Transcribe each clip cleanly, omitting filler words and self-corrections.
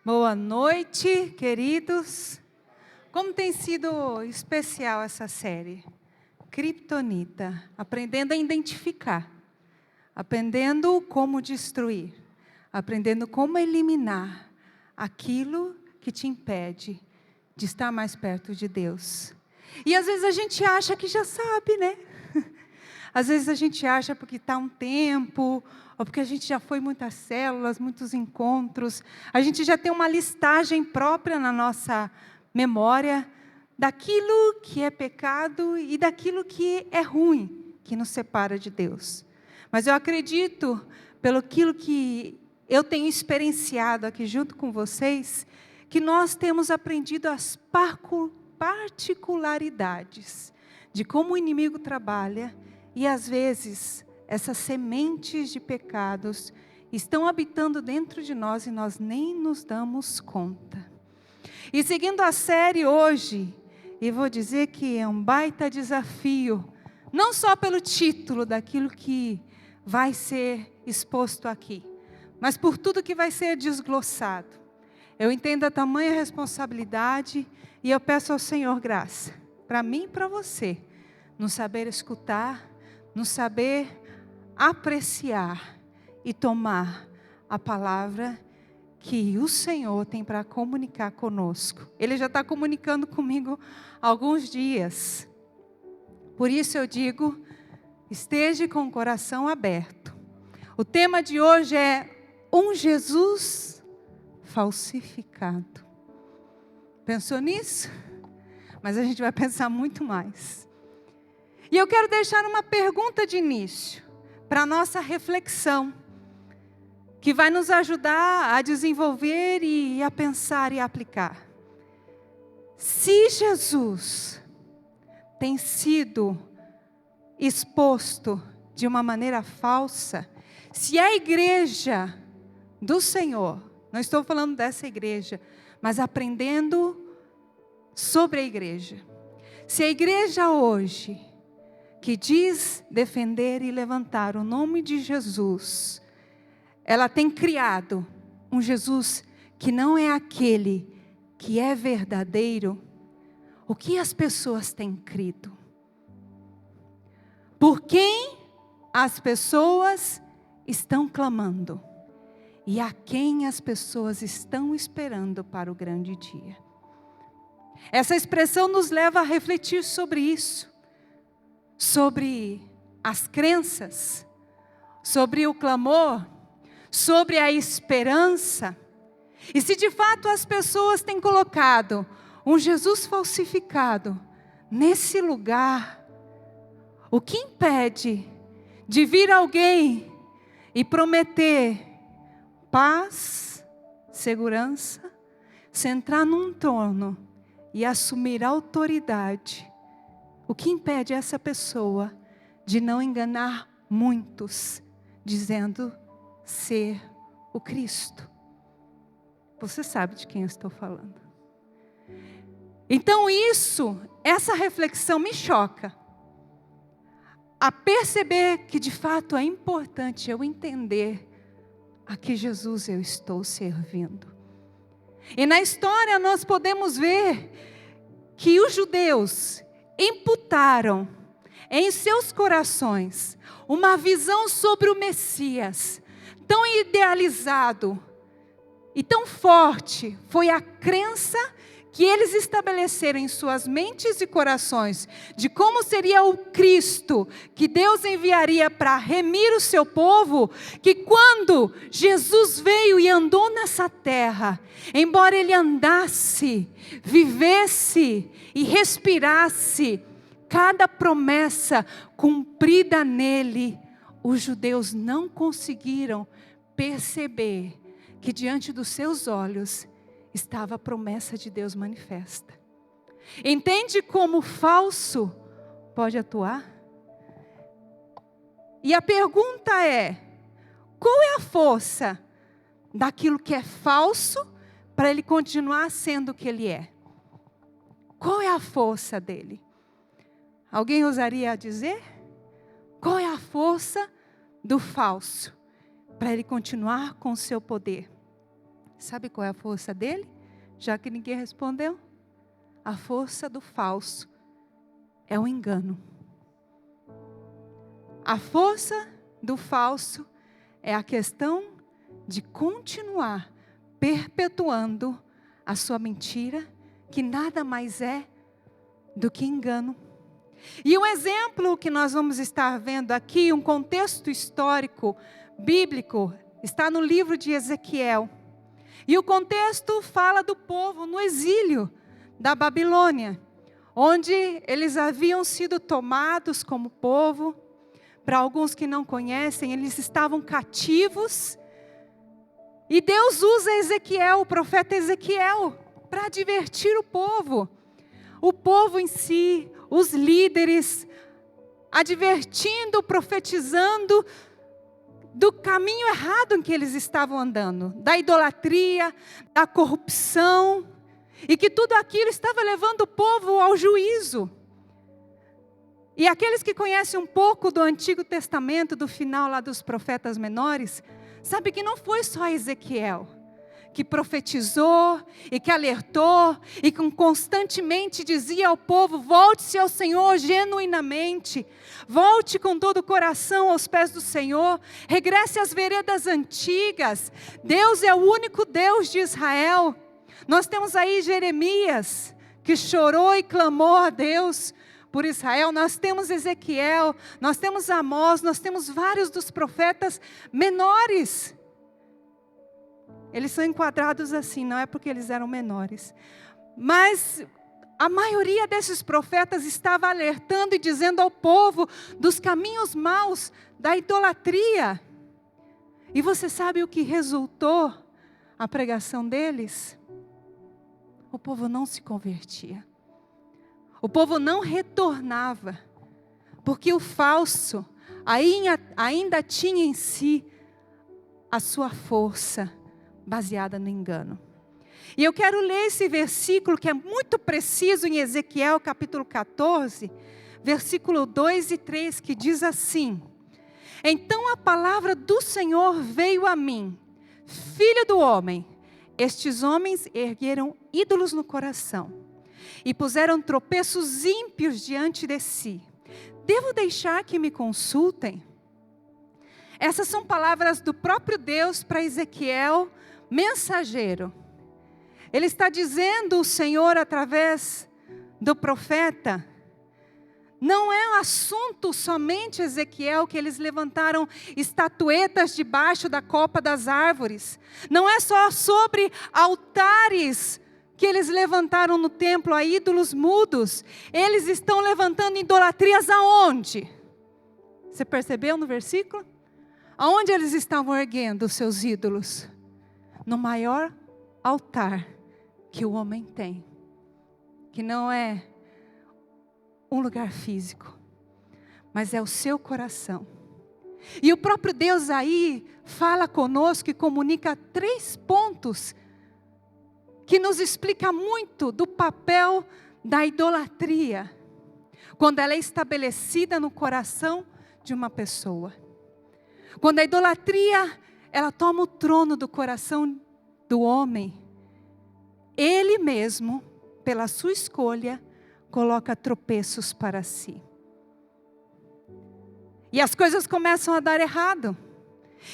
Boa noite, queridos. Como tem sido especial essa série? Kryptonita, aprendendo a identificar, aprendendo como destruir, aprendendo como eliminar aquilo que te impede de estar mais perto de Deus. E às vezes a gente acha que já sabe, né? Às vezes a gente acha porque está um tempo, ou porque a gente já foi muitas células, muitos encontros, a gente já tem uma listagem própria na nossa memória daquilo que é pecado e daquilo que é ruim, que nos separa de Deus. Mas eu acredito, pelo aquilo que eu tenho experienciado aqui junto com vocês, que nós temos aprendido as particularidades de como o inimigo trabalha. E às vezes, essas sementes de pecados estão habitando dentro de nós e nós nem nos damos conta. E seguindo a série hoje, eu vou dizer que é um baita desafio, não só pelo título daquilo que vai ser exposto aqui, mas por tudo que vai ser desglossado. Eu entendo a tamanha responsabilidade e eu peço ao Senhor graça, para mim e para você, no saber escutar, no saber apreciar e tomar a palavra que o Senhor tem para comunicar conosco. Ele já está comunicando comigo há alguns dias. Por isso eu digo, esteja com o coração aberto. O tema de hoje é um Jesus falsificado. Pensou nisso? Mas a gente vai pensar muito mais. E eu quero deixar uma pergunta de início, para a nossa reflexão, que vai nos ajudar a desenvolver e a pensar e a aplicar. Se Jesus tem sido exposto de uma maneira falsa, se a igreja do Senhor, não estou falando dessa igreja, mas aprendendo sobre a igreja, se a igreja hoje, que diz defender e levantar o nome de Jesus, ela tem criado um Jesus que não é aquele que é verdadeiro, o que as pessoas têm crido? Por quem as pessoas estão clamando? E a quem as pessoas estão esperando para o grande dia? Essa expressão nos leva a refletir sobre isso. Sobre as crenças, sobre o clamor, sobre a esperança. E se de fato as pessoas têm colocado um Jesus falsificado nesse lugar, o que impede de vir alguém e prometer paz, segurança, sentar num trono e assumir autoridade? O que impede essa pessoa de não enganar muitos, dizendo ser o Cristo? Você sabe de quem eu estou falando. Então essa reflexão me choca. A perceber que de fato é importante eu entender a que Jesus eu estou servindo. E na história nós podemos ver que os judeus imputaram em seus corações uma visão sobre o Messias, tão idealizado e tão forte foi a crença que eles estabeleceram em suas mentes e corações, de como seria o Cristo, que Deus enviaria para remir o seu povo, que quando Jesus veio e andou nessa terra, embora ele andasse, vivesse e respirasse, cada promessa cumprida nele, os judeus não conseguiram perceber que diante dos seus olhos estava a promessa de Deus manifesta. Entende como o falso pode atuar? E a pergunta é, qual é a força daquilo que é falso para ele continuar sendo o que ele é? Qual é a força dele? Alguém ousaria dizer? Qual é a força do falso para ele continuar com o seu poder? Sabe qual é a força dele? Já que ninguém respondeu. A força do falso é o engano. A força do falso é a questão de continuar perpetuando a sua mentira, que nada mais é do que engano. E um exemplo que nós vamos estar vendo aqui, um contexto histórico, bíblico, está no livro de Ezequiel. E o contexto fala do povo no exílio da Babilônia, onde eles haviam sido tomados como povo. Para alguns que não conhecem, eles estavam cativos. E Deus usa Ezequiel, o profeta Ezequiel, para advertir o povo. O povo em si, os líderes, advertindo, profetizando do caminho errado em que eles estavam andando, da idolatria, da corrupção, e que tudo aquilo estava levando o povo ao juízo. E aqueles que conhecem um pouco do Antigo Testamento, do final lá dos profetas menores, sabe que não foi só Ezequiel que profetizou e que alertou e que constantemente dizia ao povo: volte-se ao Senhor genuinamente, volte com todo o coração aos pés do Senhor, regresse às veredas antigas. Deus é o único Deus de Israel. Nós temos aí Jeremias, que chorou e clamou a Deus por Israel. Nós temos Ezequiel, nós temos Amós, nós temos vários dos profetas menores. Eles são enquadrados assim, não é porque eles eram menores. Mas a maioria desses profetas estava alertando e dizendo ao povo dos caminhos maus, da idolatria. E você sabe o que resultou a pregação deles? O povo não se convertia. O povo não retornava, porque o falso ainda tinha em si a sua força baseada no engano. E eu quero ler esse versículo que é muito preciso em Ezequiel capítulo 14, versículo 2 e 3, que diz assim: então a palavra do Senhor veio a mim, filho do homem, estes homens ergueram ídolos no coração e puseram tropeços ímpios diante de si. Devo deixar que me consultem? Essas são palavras do próprio Deus para Ezequiel, mensageiro. Ele está dizendo, o Senhor através do profeta, não é um assunto somente, Ezequiel, que eles levantaram estatuetas debaixo da copa das árvores. Não é só sobre altares que eles levantaram no templo a ídolos mudos. Eles estão levantando idolatrias aonde? Você percebeu no versículo? Aonde eles estavam erguendo os seus ídolos? No maior altar que o homem tem, que não é um lugar físico, mas é o seu coração. E o próprio Deus aí fala conosco e comunica 3 pontos que nos explica muito do papel da idolatria, quando ela é estabelecida no coração de uma pessoa. Quando a idolatria, ela toma o trono do coração do homem, ele mesmo, pela sua escolha, coloca tropeços para si. E as coisas começam a dar errado.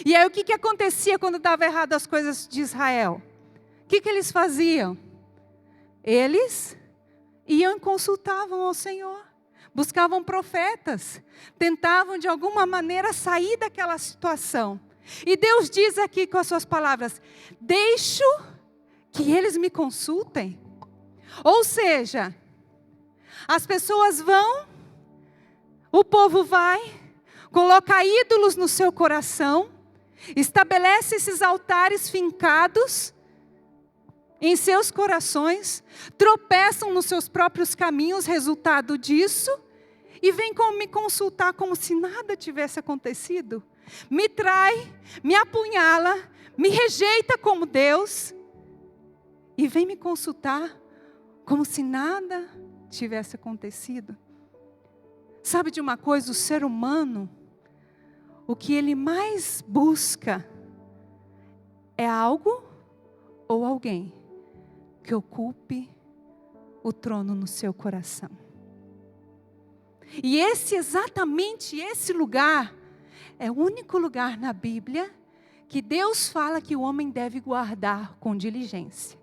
E aí o que acontecia quando dava errado as coisas de Israel? O que eles faziam? Eles iam e consultavam ao Senhor. Buscavam profetas. Tentavam de alguma maneira sair daquela situação. E Deus diz aqui com as suas palavras: deixo que eles me consultem. Ou seja, as pessoas vão, o povo vai, coloca ídolos no seu coração, estabelece esses altares fincados em seus corações, tropeçam nos seus próprios caminhos, resultado disso, e vem me consultar como se nada tivesse acontecido. Me trai, me apunhala, me rejeita como Deus, e vem me consultar como se nada tivesse acontecido. Sabe de uma coisa, o ser humano, o que ele mais busca é algo ou alguém que ocupe o trono no seu coração. E exatamente esse lugar é o único lugar na Bíblia que Deus fala que o homem deve guardar com diligência.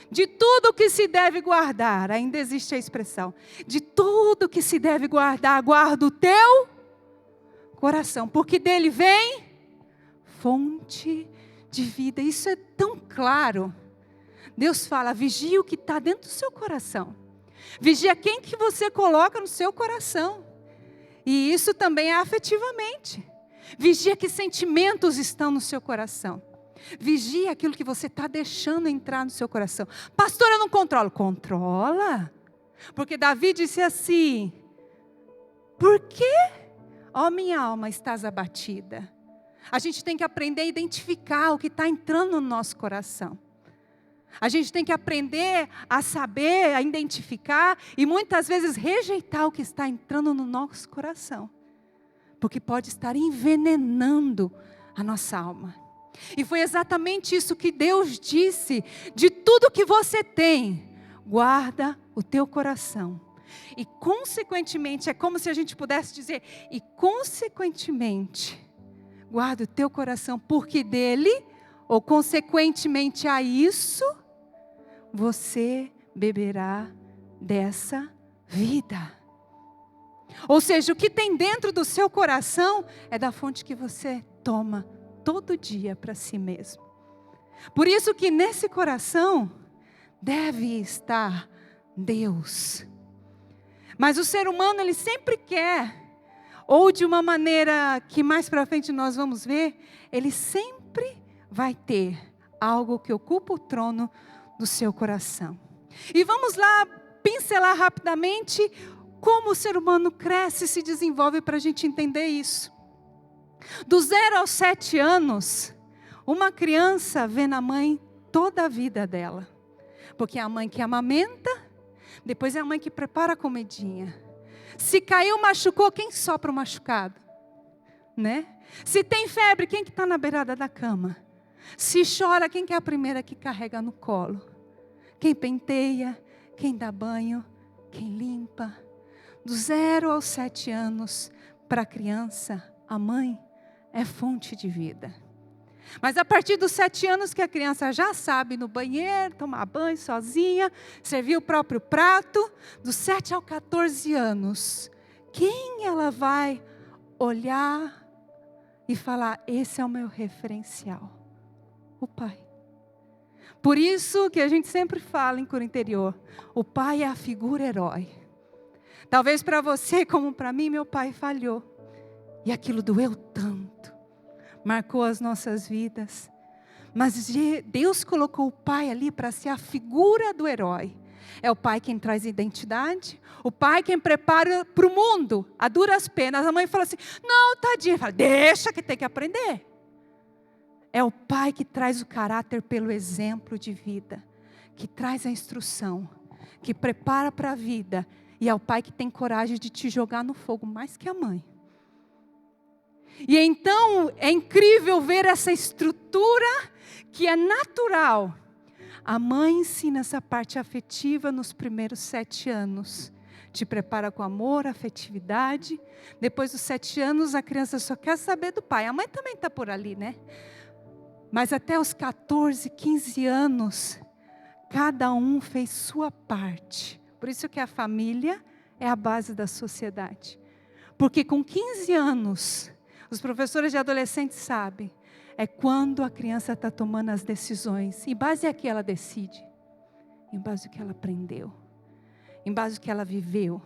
De tudo que se deve guardar, ainda existe a expressão, de tudo que se deve guardar, guarda o teu coração, porque dele vem fonte de vida. Isso é tão claro. Deus fala, vigia o que está dentro do seu coração. Vigia quem que você coloca no seu coração. E isso também é afetivamente. Vigia que sentimentos estão no seu coração. Vigia aquilo que você está deixando entrar no seu coração. Pastor, eu não controlo. Controla. Porque Davi disse assim, por que, ó minha alma, estás abatida? A gente tem que aprender a identificar o que está entrando no nosso coração. A gente tem que aprender a saber, a identificar e muitas vezes rejeitar o que está entrando no nosso coração. Porque pode estar envenenando a nossa alma. E foi exatamente isso que Deus disse, de tudo que você tem, guarda o teu coração. E consequentemente, é como se a gente pudesse dizer, e consequentemente, guarda o teu coração, porque dele, ou consequentemente a isso, você beberá dessa vida. Ou seja, o que tem dentro do seu coração é da fonte que você toma todo dia para si mesmo. Por isso que nesse coração deve estar Deus. Mas o ser humano, ele sempre quer, ou de uma maneira que mais para frente nós vamos ver, ele sempre vai ter algo que ocupa o trono do seu coração. E vamos lá pincelar rapidamente como o ser humano cresce e se desenvolve para a gente entender isso. Do 0 aos 7 anos, uma criança vê na mãe toda a vida dela. Porque é a mãe que amamenta, depois é a mãe que prepara a comidinha. Se caiu, machucou, quem sopra o machucado? Né? Se tem febre, quem que está na beirada da cama? Se chora, quem que é a primeira que carrega no colo? Quem penteia, quem dá banho, quem limpa. Do 0 aos 7 anos, para a criança, a mãe é fonte de vida. Mas a partir dos 7 anos que a criança já sabe ir no banheiro, tomar banho sozinha, servir o próprio prato, dos 7 aos 14 anos, quem ela vai olhar e falar, esse é o meu referencial? O pai. Por isso que a gente sempre fala em cura interior, o pai é a figura herói. Talvez para você, como para mim, meu pai falhou. E aquilo doeu tanto. Marcou as nossas vidas. Mas Deus colocou o pai ali para ser a figura do herói. É o pai quem traz identidade. O pai quem prepara para o mundo, a duras penas. A mãe fala assim, não, tadinha. Fala, deixa que tem que aprender. É o pai que traz o caráter pelo exemplo de vida. Que traz a instrução. Que prepara para a vida. E é o pai que tem coragem de te jogar no fogo mais que a mãe. E então é incrível ver essa estrutura que é natural. A mãe ensina essa parte afetiva nos primeiros 7 anos. Te prepara com amor, afetividade. Depois dos 7 anos a criança só quer saber do pai. A mãe também está por ali, né? Mas até os 14, 15 anos, cada um fez sua parte. Por isso que a família é a base da sociedade. Porque com 15 anos, os professores de adolescentes sabem, é quando a criança está tomando as decisões. Em base a que ela decide? Em base ao que ela aprendeu. Em base ao que ela viveu.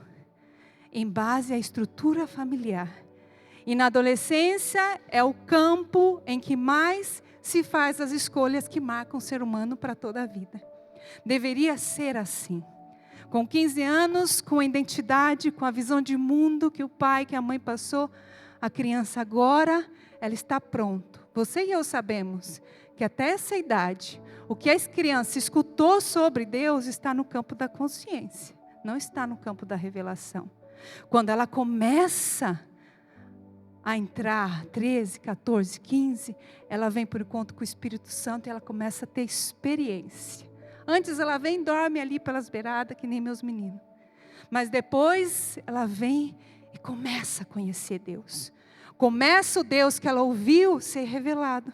Em base à estrutura familiar. E na adolescência é o campo em que mais se faz as escolhas que marcam o ser humano para toda a vida. Deveria ser assim. Com 15 anos, com a identidade, com a visão de mundo que o pai, que a mãe passou, a criança agora, ela está pronta. Você e eu sabemos que até essa idade, o que a criança escutou sobre Deus está no campo da consciência, não está no campo da revelação. Quando ela começa a entrar, 13, 14, 15, ela vem por encontro com o Espírito Santo e ela começa a ter experiência. Antes ela vem e dorme ali pelas beiradas, que nem meus meninos. Mas depois ela vem e começa a conhecer Deus. Começa o Deus que ela ouviu ser revelado.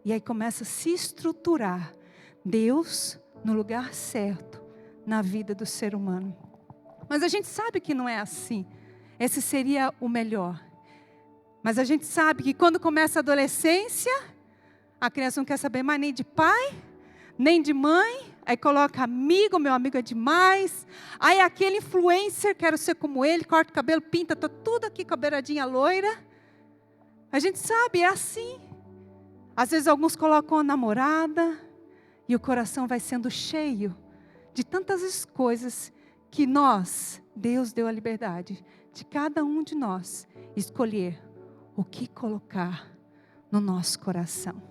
E aí começa a se estruturar Deus no lugar certo na vida do ser humano. Mas a gente sabe que não é assim. Esse seria o melhor. Mas a gente sabe que quando começa a adolescência, a criança não quer saber mais nem de pai, nem de mãe. Aí coloca amigo, meu amigo é demais. Aí aquele influencer, quero ser como ele, corta o cabelo, pinta, tô tudo aqui com a beiradinha loira. A gente sabe, é assim. Às vezes alguns colocam a namorada e o coração vai sendo cheio de tantas coisas que Deus deu a liberdade de cada um de nós escolher o que colocar no nosso coração.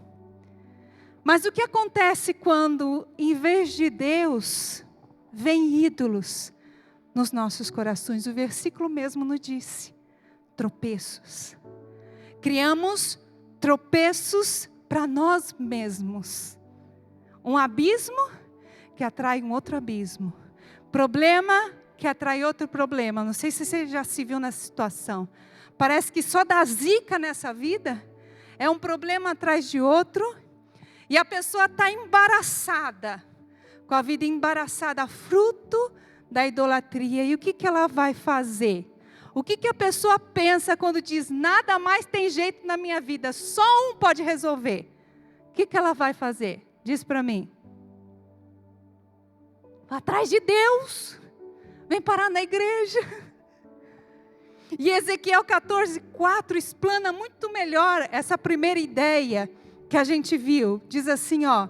Mas o que acontece quando, em vez de Deus, vem ídolos nos nossos corações? O versículo mesmo nos disse: tropeços. Criamos tropeços para nós mesmos. Um abismo que atrai um outro abismo. Problema que atrai outro problema. Não sei se você já se viu nessa situação. Parece que só dá zica nessa vida. É um problema atrás de outro. E a pessoa está embaraçada. Com a vida embaraçada, fruto da idolatria. E o que ela vai fazer? O que a pessoa pensa quando diz: nada mais tem jeito na minha vida, só um pode resolver? O que ela vai fazer? Diz para mim. Vai atrás de Deus. Vem parar na igreja. E Ezequiel 14:4 explana muito melhor essa primeira ideia que a gente viu. Diz assim, ó: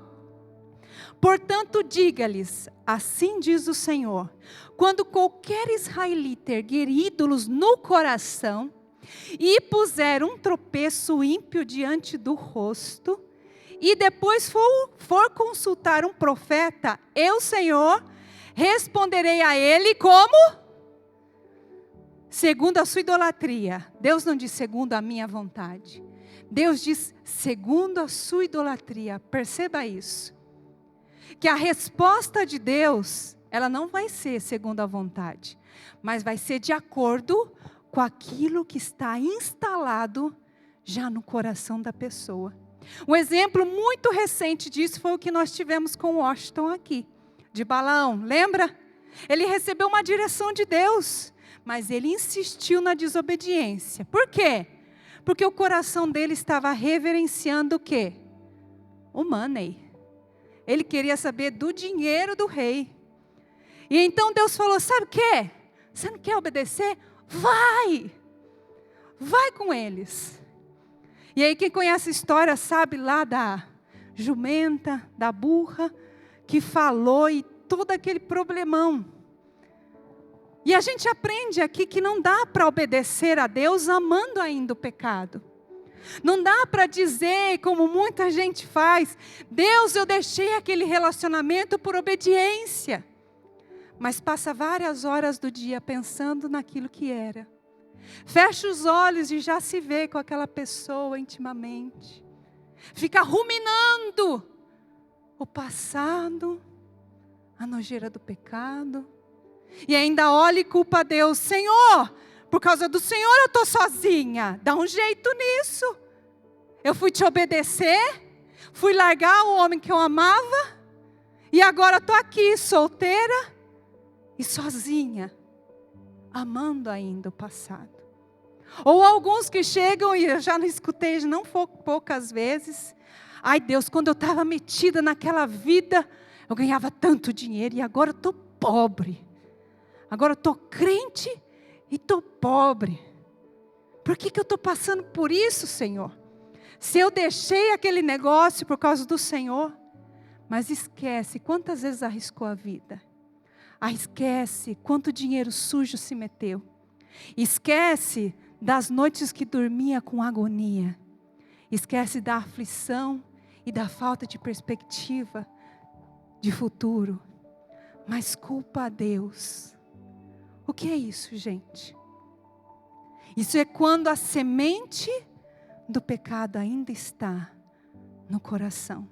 portanto diga-lhes, assim diz o Senhor, quando qualquer israelita erguer ídolos no coração e puser um tropeço ímpio diante do rosto, e depois for consultar um profeta, eu, Senhor, responderei a ele como? Segundo a sua idolatria. Deus não diz segundo a minha vontade. Deus diz segundo a sua idolatria. Perceba isso. Que a resposta de Deus, ela não vai ser segundo a vontade, mas vai ser de acordo com aquilo que está instalado já no coração da pessoa. Um exemplo muito recente disso foi o que nós tivemos com Washington aqui, de Balaão, lembra? Ele recebeu uma direção de Deus, mas ele insistiu na desobediência. Por quê? Porque o coração dele estava reverenciando o quê? O money. Ele queria saber do dinheiro do rei. E então Deus falou: sabe o quê? Você não quer obedecer? Vai! Vai com eles. E aí quem conhece a história sabe lá da jumenta, da burra, que falou e todo aquele problemão. E a gente aprende aqui que não dá para obedecer a Deus amando ainda o pecado. Não dá para dizer, como muita gente faz: Deus, eu deixei aquele relacionamento por obediência. Mas passa várias horas do dia pensando naquilo que era. Fecha os olhos e já se vê com aquela pessoa intimamente. Fica ruminando o passado, a nojeira do pecado. E ainda olha e culpa a Deus: Senhor, por causa do Senhor eu estou sozinha. Dá um jeito nisso. Eu fui te obedecer, fui largar o homem que eu amava, e agora estou aqui solteira e sozinha, amando ainda o passado. Ou alguns que chegam, e eu já não escutei, não poucas vezes: ai Deus, quando eu estava metida naquela vida, eu ganhava tanto dinheiro e agora eu estou pobre. Agora eu estou crente e estou pobre. Por que eu estou passando por isso, Senhor? Se eu deixei aquele negócio por causa do Senhor. Mas esquece quantas vezes arriscou a vida. Esquece quanto dinheiro sujo se meteu. Esquece das noites que dormia com agonia. Esquece da aflição e da falta de perspectiva de futuro. Mas culpa a Deus. O que é isso, gente? Isso é quando a semente do pecado ainda está no coração.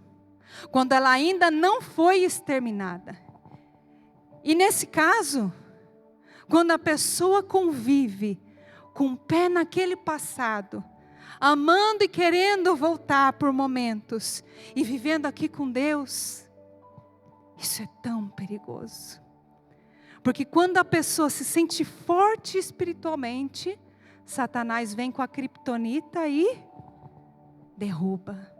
Quando ela ainda não foi exterminada. E nesse caso, quando a pessoa convive com o pé naquele passado, amando e querendo voltar por momentos, e vivendo aqui com Deus, isso é tão perigoso. Porque quando a pessoa se sente forte espiritualmente, Satanás vem com a criptonita e derruba.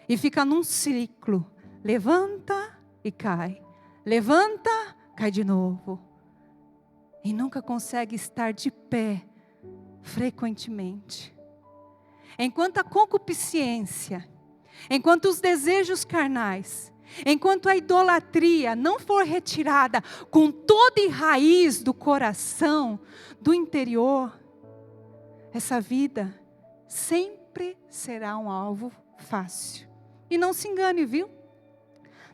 E fica num ciclo. Levanta e cai. Levanta, cai de novo. E nunca consegue estar de pé frequentemente. Enquanto a concupiscência, enquanto os desejos carnais, enquanto a idolatria não for retirada com toda a raiz do coração, do interior, essa vida sempre será um alvo fácil. E não se engane, viu?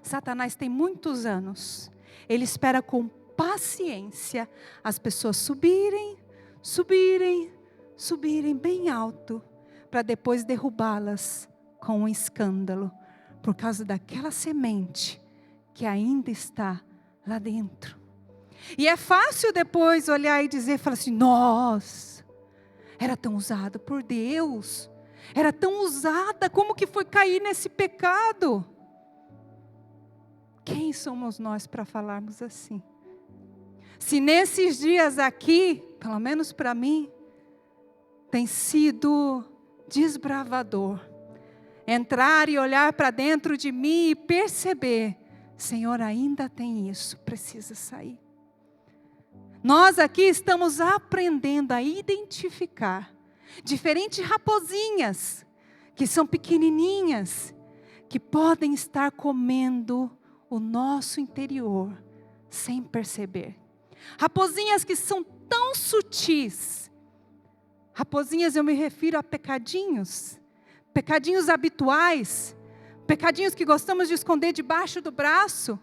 Satanás tem muitos anos. Ele espera com paciência as pessoas subirem bem alto, para depois derrubá-las com um escândalo, por causa daquela semente que ainda está lá dentro. E é fácil depois olhar e dizer, falar assim, nossa, era tão usado por Deus, era tão usada, como que foi cair nesse pecado? Quem somos nós para falarmos assim? Se nesses dias aqui, pelo menos para mim, tem sido desbravador, entrar e olhar para dentro de mim e perceber, Senhor, ainda tem isso, precisa sair. Nós aqui estamos aprendendo a identificar diferentes raposinhas, que são pequenininhas, que podem estar comendo o nosso interior, sem perceber. Raposinhas que são tão sutis. Raposinhas, eu me refiro a pecadinhos habituais, pecadinhos que gostamos de esconder debaixo do braço,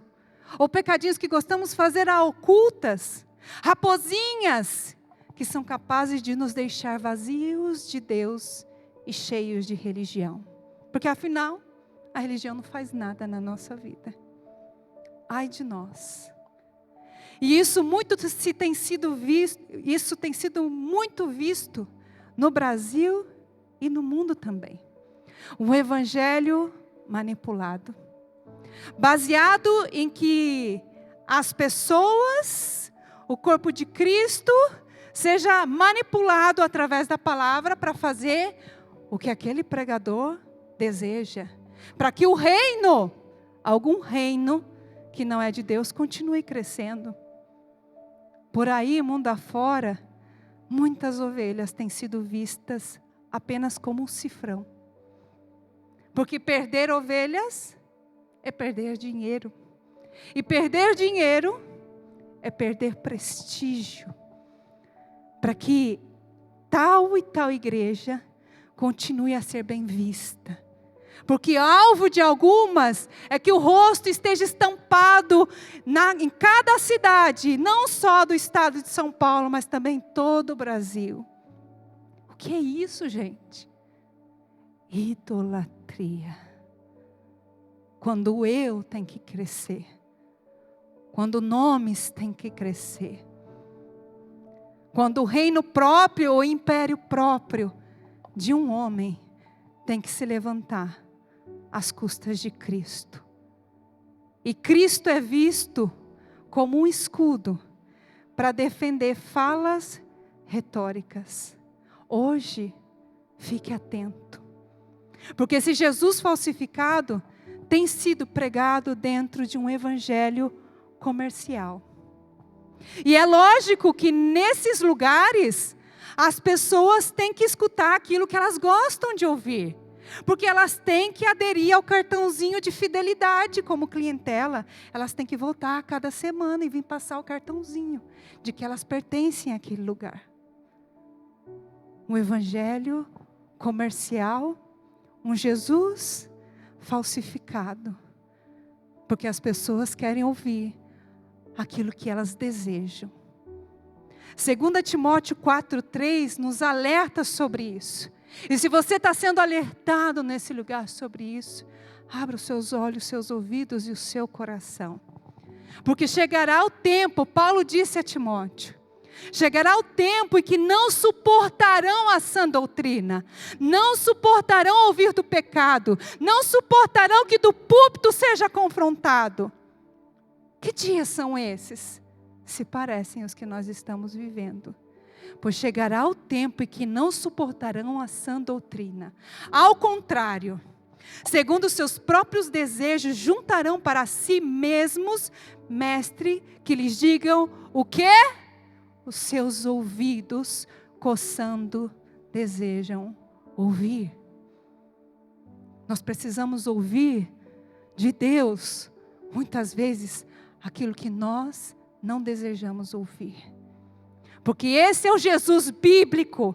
ou pecadinhos que gostamos de fazer a ocultas. Raposinhas que são capazes de nos deixar vazios de Deus e cheios de religião. Porque afinal, a religião não faz nada na nossa vida. Ai de nós. E isso tem sido muito visto no Brasil e no mundo também. Um evangelho manipulado. Baseado em que as pessoas, o corpo de Cristo, seja manipulado através da palavra para fazer o que aquele pregador deseja. Para que o reino, algum reino que não é de Deus, continue crescendo. Por aí, mundo afora, muitas ovelhas têm sido vistas apenas como um cifrão. Porque perder ovelhas é perder dinheiro. E perder dinheiro é perder prestígio. Para que tal e tal igreja continue a ser bem vista. Porque alvo de algumas é que o rosto esteja estampado em cada cidade, não só do estado de São Paulo, mas também em todo o Brasil. O que é isso, gente? Idolatria. Quando o eu tem que crescer. Quando nomes têm que crescer. Quando o reino próprio ou império próprio de um homem tem que se levantar às custas de Cristo. E Cristo é visto como um escudo para defender falas retóricas. Hoje, fique atento. Porque esse Jesus falsificado tem sido pregado dentro de um evangelho comercial. E é lógico que nesses lugares, as pessoas têm que escutar aquilo que elas gostam de ouvir. Porque elas têm que aderir ao cartãozinho de fidelidade como clientela. Elas têm que voltar a cada semana e vir passar o cartãozinho de que elas pertencem àquele lugar. Um evangelho comercial, um Jesus falsificado. Porque as pessoas querem ouvir aquilo que elas desejam. 2 Timóteo 4:3 nos alerta sobre isso. E se você está sendo alertado nesse lugar sobre isso, abra os seus olhos, os seus ouvidos e o seu coração. Porque chegará o tempo, Paulo disse a Timóteo, chegará o tempo em que não suportarão a sã doutrina, não suportarão ouvir do pecado, não suportarão que do púlpito seja confrontado. Que dias são esses? Se parecem os que nós estamos vivendo. Pois chegará o tempo em que não suportarão a sã doutrina. Ao contrário, segundo os seus próprios desejos, juntarão para si mesmos mestre que lhes digam o quê? Os seus ouvidos, coçando, desejam ouvir. Nós precisamos ouvir de Deus, muitas vezes, aquilo que nós não desejamos ouvir. Porque esse é o Jesus bíblico.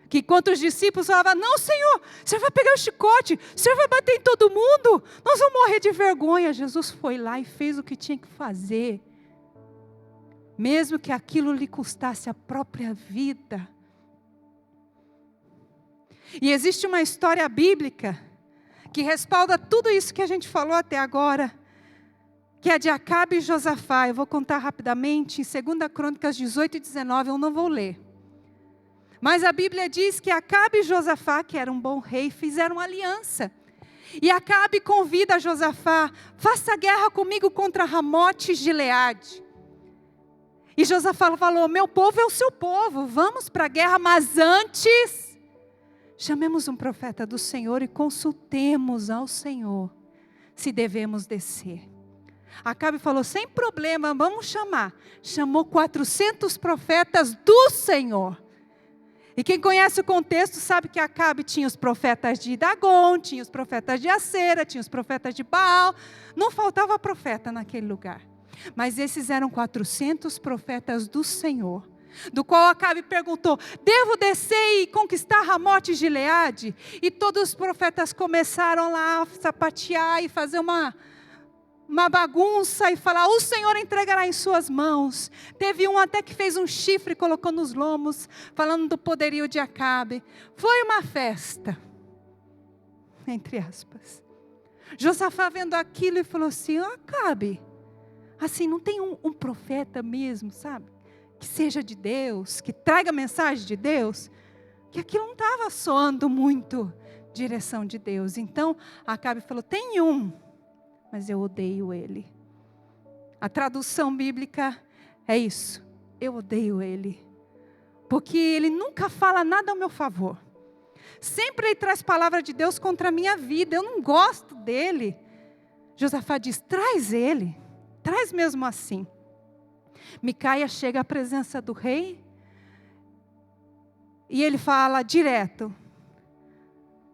Que enquanto os discípulos falavam, não Senhor, o Senhor vai pegar o chicote, o Senhor vai bater em todo mundo, nós vamos morrer de vergonha. Jesus foi lá e fez o que tinha que fazer. Mesmo que aquilo lhe custasse a própria vida. E existe uma história bíblica que respalda tudo isso que a gente falou até agora, que é de Acabe e Josafá. Eu vou contar rapidamente, em 2 Crônicas 18 e 19, eu não vou ler. Mas a Bíblia diz que Acabe e Josafá, que era um bom rei, fizeram aliança. E Acabe convida Josafá, faça guerra comigo contra Ramote e Gileade. E Josafá falou, meu povo é o seu povo, vamos para a guerra, mas antes, chamemos um profeta do Senhor e consultemos ao Senhor, se devemos descer. Acabe falou, sem problema, vamos chamar. Chamou 400 profetas do Senhor. E quem conhece o contexto sabe que Acabe tinha os profetas de Dagon, tinha os profetas de Acera, tinha os profetas de Baal. Não faltava profeta naquele lugar. Mas esses eram 400 profetas do Senhor. Do qual Acabe perguntou, devo descer e conquistar Ramote e Gileade? E todos os profetas começaram lá a sapatear e fazer uma bagunça e falar, o Senhor entregará em suas mãos. Teve um até que fez um chifre e colocou nos lomos, falando do poderio de Acabe. Foi uma festa, entre aspas. Josafá vendo aquilo e falou assim, Acabe, assim, não tem um profeta mesmo, sabe? Que seja de Deus, que traga a mensagem de Deus, que aquilo não estava soando muito direção de Deus. Então, Acabe falou, tem um, mas eu odeio ele. A tradução bíblica é isso, eu odeio ele. Porque ele nunca fala nada ao meu favor. Sempre ele traz palavra de Deus contra a minha vida, eu não gosto dele. Josafá diz, traz ele, traz mesmo assim. Micaia chega à presença do rei e ele fala direto,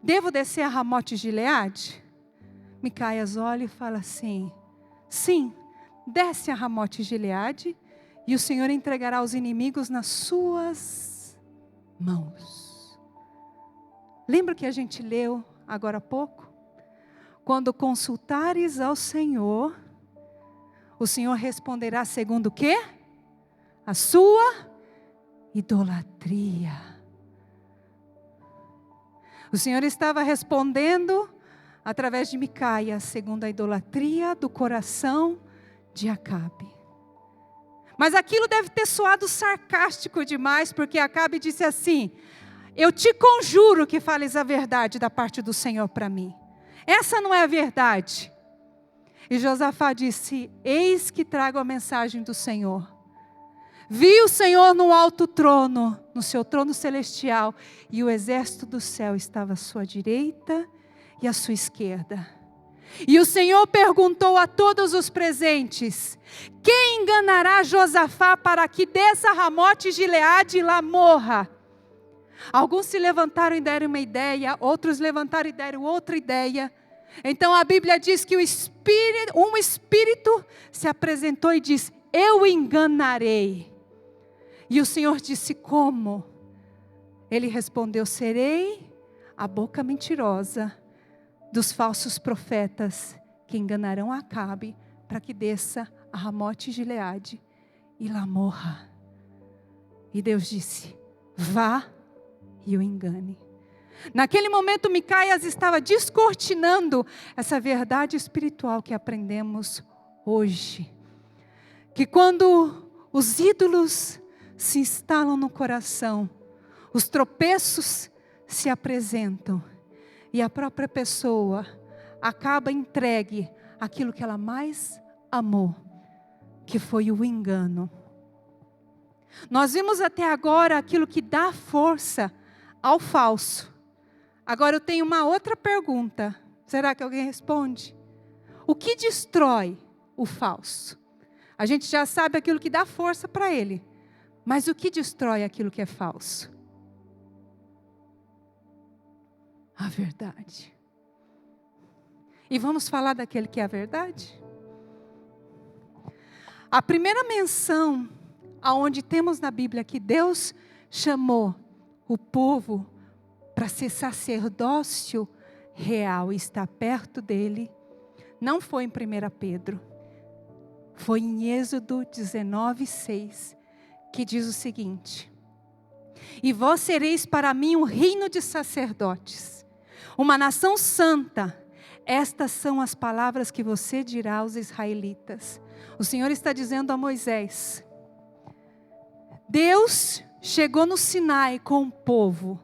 devo descer a Ramote e Gileade? Micaias olha e fala assim, sim, desce a Ramote e Gileade e o Senhor entregará os inimigos nas suas mãos. Lembra que a gente leu agora há pouco? Quando consultares ao Senhor, o Senhor responderá segundo o quê? A sua idolatria. O Senhor estava respondendo através de Micaia, segundo a idolatria do coração de Acabe. Mas aquilo deve ter soado sarcástico demais, porque Acabe disse assim, eu te conjuro que fales a verdade da parte do Senhor para mim. Essa não é a verdade. E Josafá disse, eis que trago a mensagem do Senhor. Vi o Senhor no alto trono, no seu trono celestial, e o exército do céu estava à sua direita e à sua esquerda. E o Senhor perguntou a todos os presentes, quem enganará Josafá para que desça Ramote e Gileade e lá morra? Alguns se levantaram e deram uma ideia, outros levantaram e deram outra ideia. Então a Bíblia diz que um espírito se apresentou e disse, eu enganarei. E o Senhor disse, como? Ele respondeu, serei a boca mentirosa dos falsos profetas que enganarão Acabe para que desça a Ramote e Gileade e lá morra. E Deus disse: vá e o engane. Naquele momento, Micaias estava descortinando essa verdade espiritual que aprendemos hoje. Que quando os ídolos se instalam no coração, os tropeços se apresentam e a própria pessoa acaba entregue àquilo que ela mais amou, que foi o engano. Nós vimos até agora aquilo que dá força ao falso. Agora eu tenho uma outra pergunta. Será que alguém responde? O que destrói o falso? A gente já sabe aquilo que dá força para ele. Mas o que destrói aquilo que é falso? A verdade. E vamos falar daquele que é a verdade? A primeira menção aonde temos na Bíblia que Deus chamou o povo para ser sacerdócio real e estar perto dele, não foi em 1 Pedro, foi em Êxodo 19:6, que diz o seguinte: e vós sereis para mim um reino de sacerdotes, uma nação santa. Estas são as palavras que você dirá aos israelitas. O Senhor está dizendo a Moisés: Deus chegou no Sinai com o povo.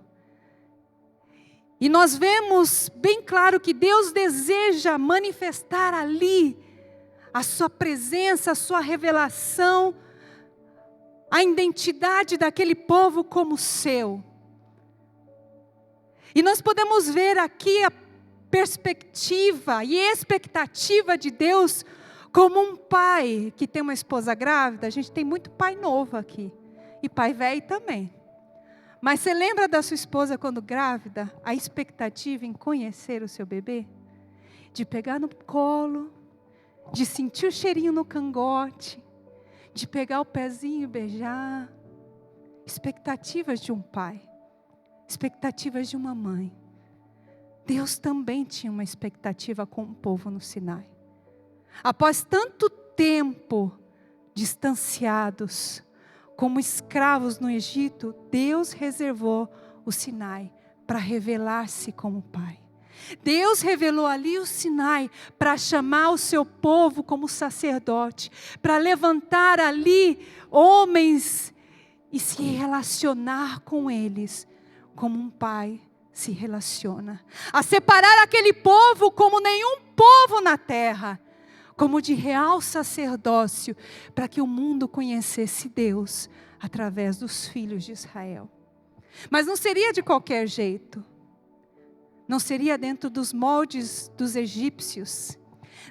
E nós vemos bem claro que Deus deseja manifestar ali a sua presença, a sua revelação, a identidade daquele povo como seu. E nós podemos ver aqui a perspectiva e expectativa de Deus como um pai que tem uma esposa grávida. A gente tem muito pai novo aqui, e pai velho também. Mas você lembra da sua esposa quando grávida, a expectativa em conhecer o seu bebê? De pegar no colo, de sentir o cheirinho no cangote, de pegar o pezinho e beijar. Expectativas de um pai, expectativas de uma mãe. Deus também tinha uma expectativa com o povo no Sinai. Após tanto tempo distanciados, como escravos no Egito, Deus reservou o Sinai para revelar-se como Pai. Deus revelou ali o Sinai para chamar o seu povo como sacerdote, para levantar ali homens e se relacionar com eles como um pai se relaciona. A separar aquele povo como nenhum povo na terra, como de real sacerdócio, para que o mundo conhecesse Deus através dos filhos de Israel. Mas não seria de qualquer jeito. Não seria dentro dos moldes dos egípcios.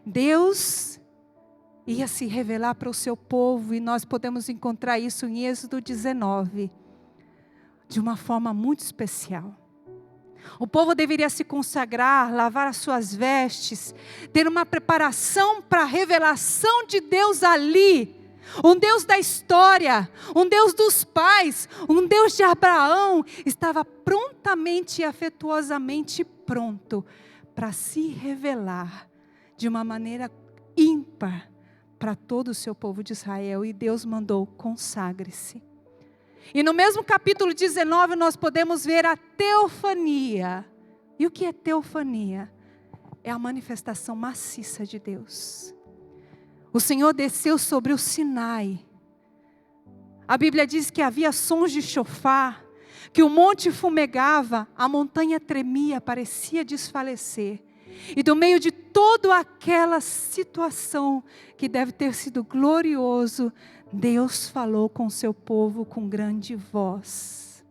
Deus ia se revelar para o seu povo, e nós podemos encontrar isso em Êxodo 19, de uma forma muito especial. O povo deveria se consagrar, lavar as suas vestes, ter uma preparação para a revelação de Deus ali. Um Deus da história, um Deus dos pais, um Deus de Abraão, estava prontamente e afetuosamente pronto para se revelar de uma maneira ímpar para todo o seu povo de Israel. E Deus mandou: consagre-se. E no mesmo capítulo 19 nós podemos ver a teofania. E o que é teofania? É a manifestação maciça de Deus. O Senhor desceu sobre o Sinai. A Bíblia diz que havia sons de chofar, que o monte fumegava, a montanha tremia, parecia desfalecer. E do meio de toda aquela situação que deve ter sido glorioso, Deus falou com seu povo com grande voz.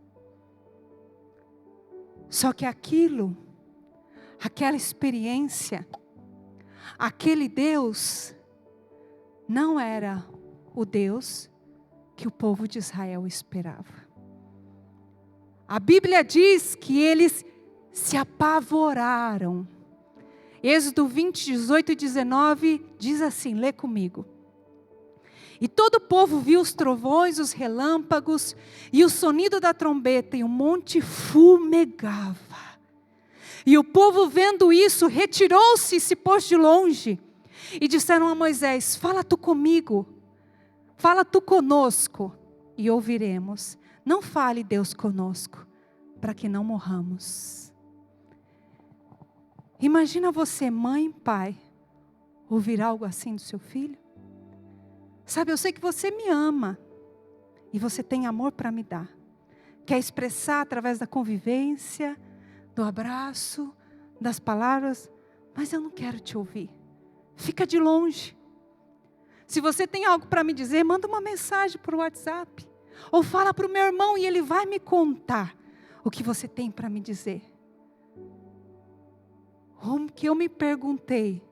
Só que aquela experiência, aquele Deus, não era o Deus que o povo de Israel esperava. A Bíblia diz que eles se apavoraram. Êxodo 20, 18 e 19 diz assim, lê comigo. E todo o povo viu os trovões, os relâmpagos e o sonido da trombeta, e o monte fumegava. E o povo, vendo isso, retirou-se e se pôs de longe. E disseram a Moisés: fala tu comigo, fala tu conosco. e ouviremos. Não fale Deus conosco, para que não morramos. Imagina você, mãe, pai, ouvir algo assim do seu filho? Sabe, eu sei que você me ama, e você tem amor para me dar. Quer expressar através da convivência, do abraço, das palavras, mas eu não quero te ouvir. Fica de longe. Se você tem algo para me dizer, manda uma mensagem por WhatsApp. Ou fala para o meu irmão e ele vai me contar o que você tem para me dizer. O que eu me perguntei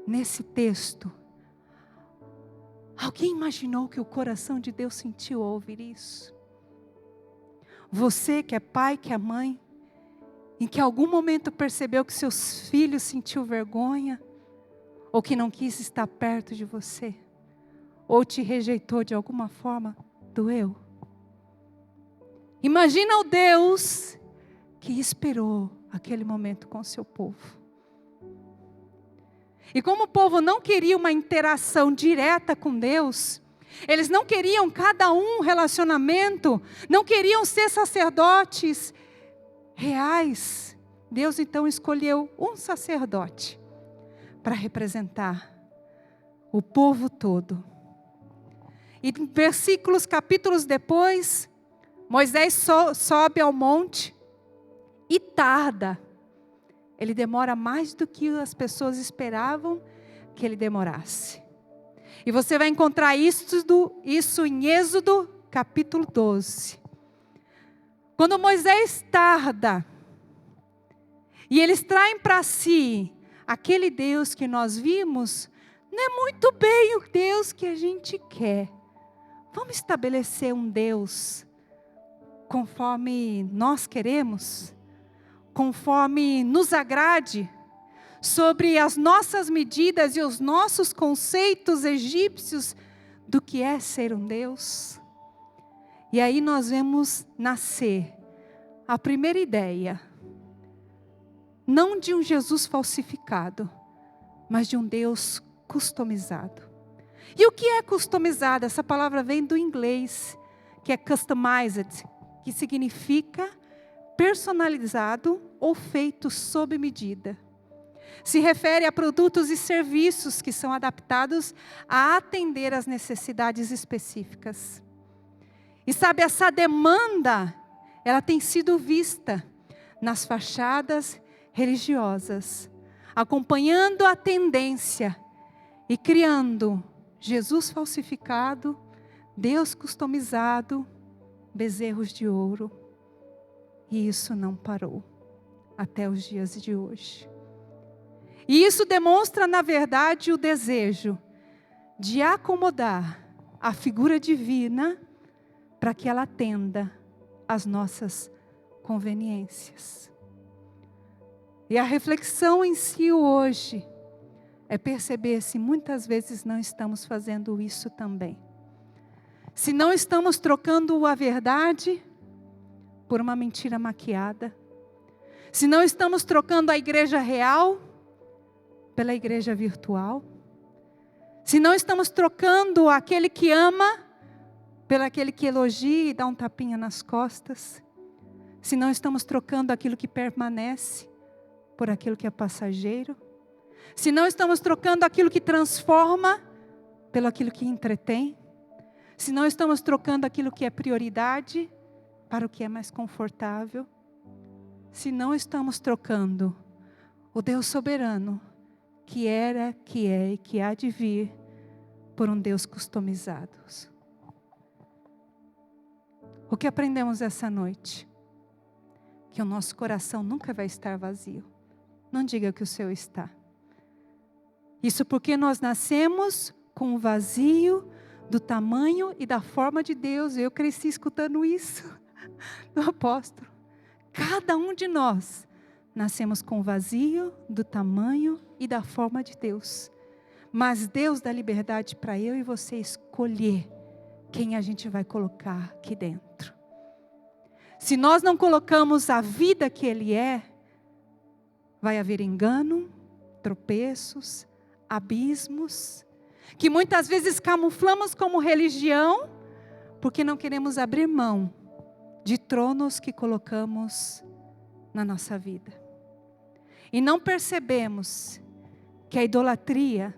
nesse texto, alguém imaginou que o coração de Deus sentiu ao ouvir isso? Você que é pai, que é mãe, em que algum momento percebeu que seus filhos sentiu vergonha, ou que não quis estar perto de você, ou te rejeitou de alguma forma, doeu. Imagina o Deus que esperou aquele momento com o seu povo. E como o povo não queria uma interação direta com Deus, eles não queriam cada um relacionamento, não queriam ser sacerdotes reais. Deus então escolheu um sacerdote para representar o povo todo. E versículos, capítulos depois, Moisés sobe ao monte e tarda. Ele demora mais do que as pessoas esperavam que ele demorasse. E você vai encontrar isso em Êxodo capítulo 12. Quando Moisés tarda, e eles traem para si aquele Deus que nós vimos, não é muito bem o Deus que a gente quer. Vamos estabelecer um Deus conforme nós queremos, conforme nos agrade, sobre as nossas medidas e os nossos conceitos egípcios do que é ser um Deus. E aí nós vemos nascer a primeira ideia, não de um Jesus falsificado, mas de um Deus customizado. E o que é customizado? Essa palavra vem do inglês, que é customized, que significa personalizado ou feito sob medida. Se refere a produtos e serviços que são adaptados a atender às necessidades específicas. E sabe, essa demanda, ela tem sido vista nas fachadas religiosas, acompanhando a tendência e criando Jesus falsificado, Deus customizado, bezerros de ouro. E isso não parou até os dias de hoje. E isso demonstra, na verdade, o desejo de acomodar a figura divina para que ela atenda às nossas conveniências. E a reflexão em si hoje é perceber se muitas vezes não estamos fazendo isso também. Se não estamos trocando a verdade por uma mentira maquiada. Se não estamos trocando a igreja real pela igreja virtual. Se não estamos trocando aquele que ama pelo aquele que elogia e dá um tapinha nas costas. Se não estamos trocando aquilo que permanece por aquilo que é passageiro. Se não estamos trocando aquilo que transforma pelo aquilo que entretém. Se não estamos trocando aquilo que é prioridade para o que é mais confortável. Se não estamos trocando o Deus soberano, que era, que é e que há de vir, por um Deus customizado. O que aprendemos essa noite? Que o nosso coração nunca vai estar vazio. Não diga que o seu está. Isso porque nós nascemos com o vazio do tamanho e da forma de Deus. Eu cresci escutando isso do apóstolo. Cada um de nós nascemos com o vazio do tamanho e da forma de Deus. Mas Deus dá liberdade para eu e você escolher quem a gente vai colocar aqui dentro. Se nós não colocamos a vida que Ele é, vai haver engano, tropeços, abismos, que muitas vezes camuflamos como religião, porque não queremos abrir mão de tronos que colocamos na nossa vida. E não percebemos que a idolatria,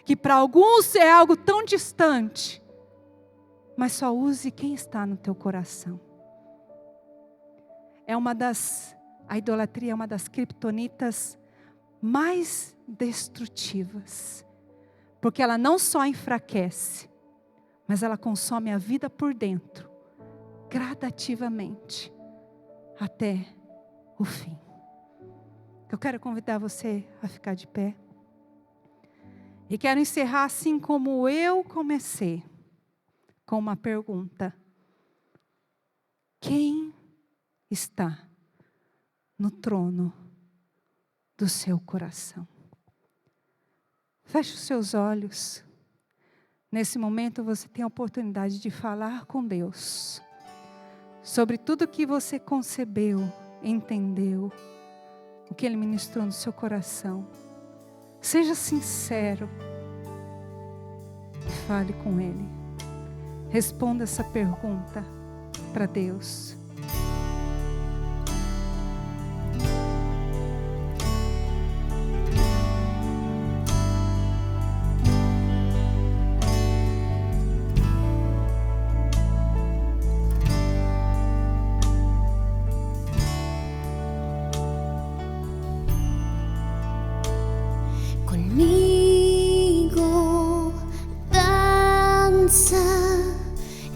que para alguns é algo tão distante, mas só use quem está no teu coração. A idolatria é uma das criptonitas mais destrutivas, porque ela não só enfraquece, mas ela consome a vida por dentro, gradativamente, até o fim. Eu quero convidar você a ficar de pé. E quero encerrar assim como eu comecei, com uma pergunta. Quem está no trono do seu coração? Feche os seus olhos. Nesse momento você tem a oportunidade de falar com Deus sobre tudo que você concebeu, entendeu, o que Ele ministrou no seu coração. Seja sincero e fale com Ele. Responda essa pergunta para Deus. Conmigo danza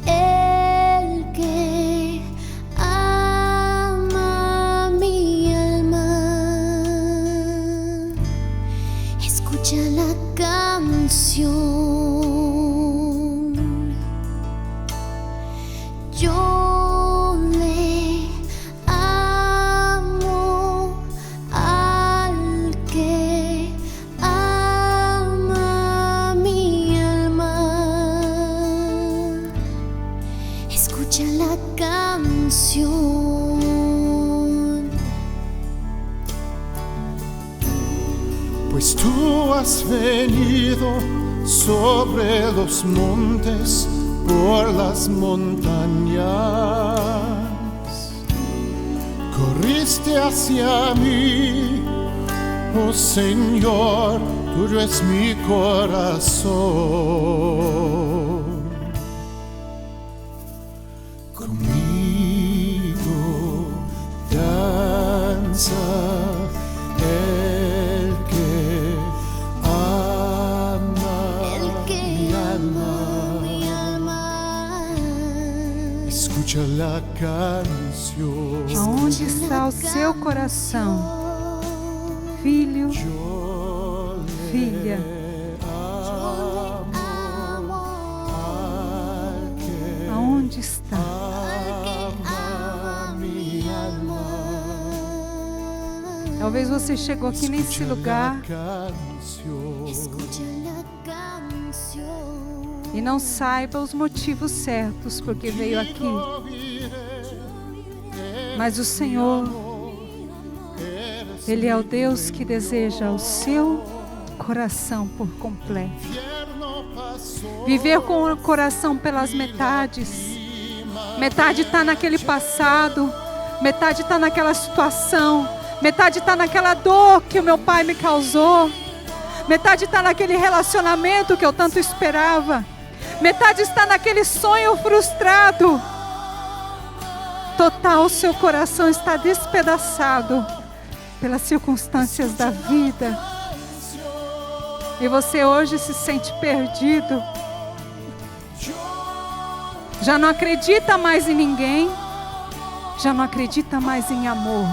el que ama mi alma. Escucha la canción. Yo le amo al que ama mi alma. Escucha la canción. Pues tú has venido sobre los montes, por las montañas. Corriste hacia mí, oh Señor, tuyo es mi corazón. Conmigo danza el que ama mi alma. Escucha la canción. Aonde está o seu coração, filho, Yo le filha? amo al que Aonde está? ama mi alma. Talvez você chegou aqui nesse lugar Escucha la canción. e não saiba os motivos certos porque veio aqui. Mas o Senhor, Ele é o Deus que deseja o seu coração por completo. Viver com o coração pelas metades. Metade está naquele passado, metade está naquela situação, metade está naquela dor que o meu pai me causou, metade está naquele relacionamento que eu tanto esperava, metade está naquele sonho frustrado. Total, seu coração está despedaçado pelas circunstâncias da vida. E você hoje se sente perdido. Já não acredita mais em ninguém. Já não acredita mais em amor.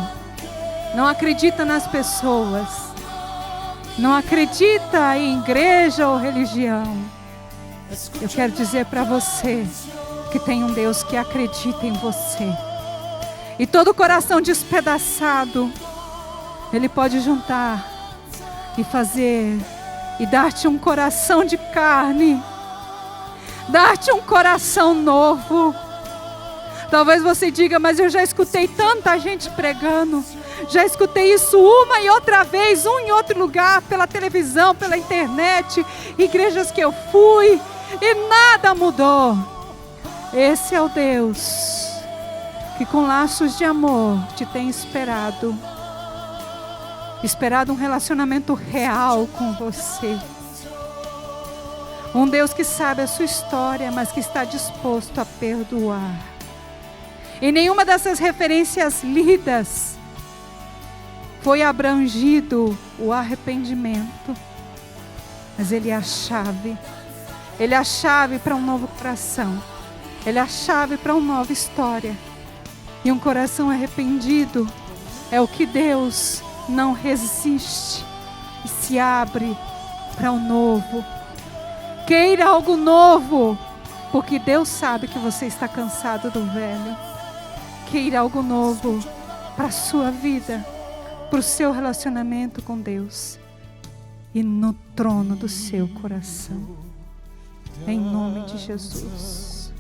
Não acredita nas pessoas. Não acredita em igreja ou religião. Eu quero dizer para você que tem um Deus que acredita em você. E todo coração despedaçado, Ele pode juntar e fazer e dar-te um coração de carne, dar-te um coração novo. Talvez você diga, mas eu já escutei tanta gente pregando, já escutei isso uma e outra vez, em outro lugar, pela televisão, pela internet, igrejas que eu fui, e nada mudou. Esse é o Deus que com laços de amor te tem esperado um relacionamento real com você. Um Deus que sabe a sua história, mas que está disposto a perdoar. Em nenhuma dessas referências lidas foi abrangido o arrependimento, mas Ele é a chave. Ele é a chave para um novo coração. Ele é a chave para uma nova história. E um coração arrependido é o que Deus não resiste e se abre para o novo. Queira algo novo, porque Deus sabe que você está cansado do velho. Queira algo novo para a sua vida, para o seu relacionamento com Deus e no trono do seu coração. Em nome de Jesus.